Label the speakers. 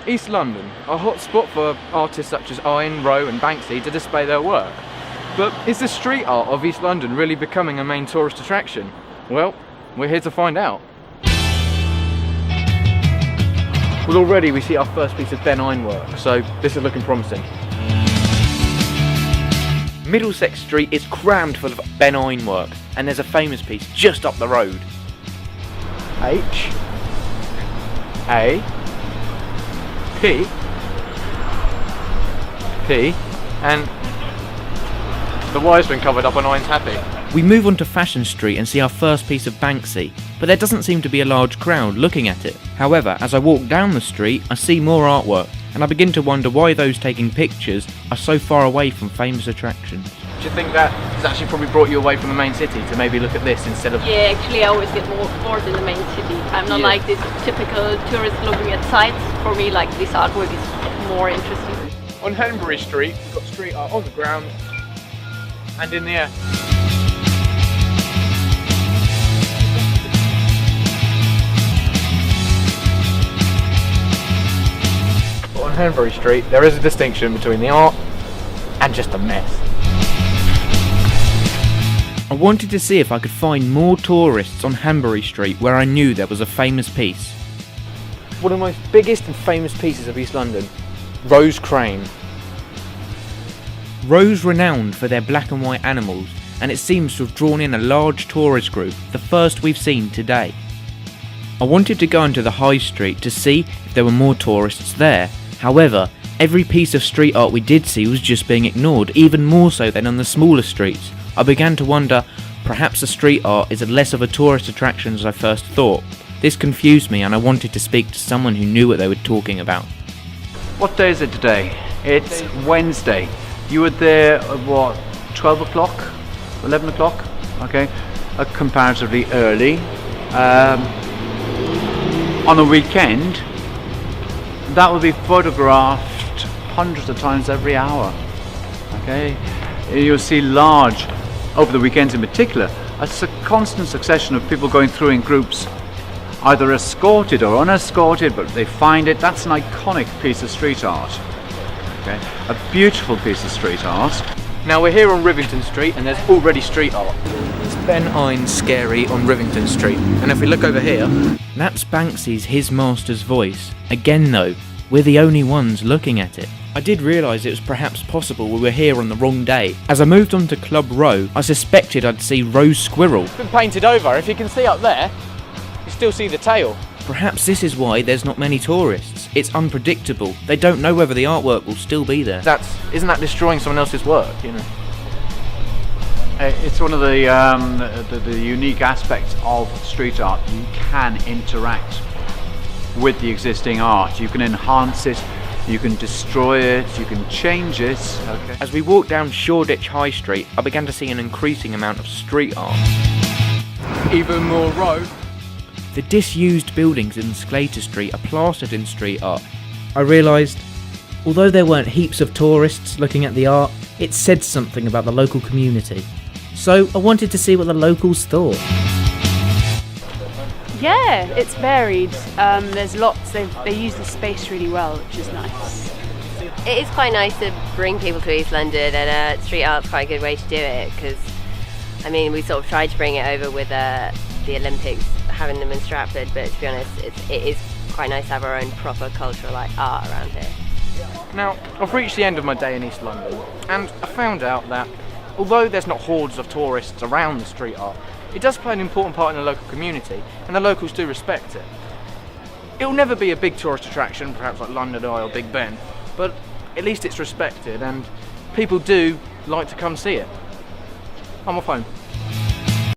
Speaker 1: East London, a hot spot for artists such as Ayn, Rowe and Banksy to display their work. But is the street art of East London really becoming a main tourist attraction? Well, we're here to find out. Well, already we see our first piece of Ben Ayn work, so this is looking promising. Middlesex Street is crammed full of Ben Ayn work, and there's a famous piece just up the road. H A P P and the Y's been covered up on Ayn's Happy. We move on to Fashion Street and see our first piece of Banksy, but there doesn't seem to be a large crowd looking at it. However, as I walk down the street, I see more artwork, and I begin to wonder why those taking pictures are so far away from famous attractions. Do you think that has actually probably brought you away from the main city to maybe look at this instead of...
Speaker 2: Yeah, actually I always get more bored in the main city. I'm not like this typical tourist looking at sights. For me, like, this artwork is more interesting.
Speaker 1: On Henbury Street, we've got street art on the ground and in the air. But on Henbury Street, there is a distinction between the art and just a mess. I wanted to see if I could find more tourists on Hanbury Street where I knew there was a famous piece. One of the most biggest and famous pieces of East London, Rose Crane. Rose renowned for their black and white animals, and it seems to have drawn in a large tourist group, the first we've seen today. I wanted to go into the High Street to see if there were more tourists there. However, every piece of street art we did see was just being ignored, even more so than on the smaller streets. I began to wonder, perhaps the street art is less of a tourist attraction as I first thought. This confused me and I wanted to speak to someone who knew what they were talking about.
Speaker 3: What day is it today? It's Wednesday. You were there at what, 12 o'clock? 11 o'clock? Okay, comparatively early. On a weekend, that will be photographed hundreds of times every hour. Okay, you'll see large, over the weekends in particular, a constant succession of people going through in groups, either escorted or unescorted, but they find it. That's an iconic piece of street art. Okay, a beautiful piece of street art.
Speaker 1: Now we're here on Rivington Street and there's already street art. It's Ben Ayn's Scary on Rivington Street, and if we look over here, that's Banksy's His Master's Voice. Again though, we're the only ones looking at it. I did realise it was perhaps possible we were here on the wrong day. As I moved on to Club Row, I suspected I'd see Rose Squirrel. It's been painted over. If you can see up there, you still see the tail. Perhaps this is why there's not many tourists. It's unpredictable. They don't know whether the artwork will still be there. Isn't that destroying someone else's work, you know?
Speaker 3: It's one of the unique aspects of street art. You can interact with the existing art. You can enhance it, you can destroy it, you can change it. Okay.
Speaker 1: As we walked down Shoreditch High Street, I began to see an increasing amount of street art. Even more Row. The disused buildings in Sclater Street are plastered in street art. I realised, although there weren't heaps of tourists looking at the art, it said something about the local community. So I wanted to see what the locals thought.
Speaker 4: Yeah, it's varied. There's lots. They use the space really well, which is nice.
Speaker 5: It is quite nice to bring people to East London, and street art's quite a good way to do it, because I mean we sort of tried to bring it over with the Olympics, having them in Stratford, but to be honest it is quite nice to have our own proper cultural art around here.
Speaker 1: Now, I've reached the end of my day in East London, and I found out that although there's not hordes of tourists around the street art, it does play an important part in the local community, and the locals do respect it. It'll never be a big tourist attraction, perhaps like London Eye or Big Ben, but at least it's respected, and people do like to come see it. I'm off home.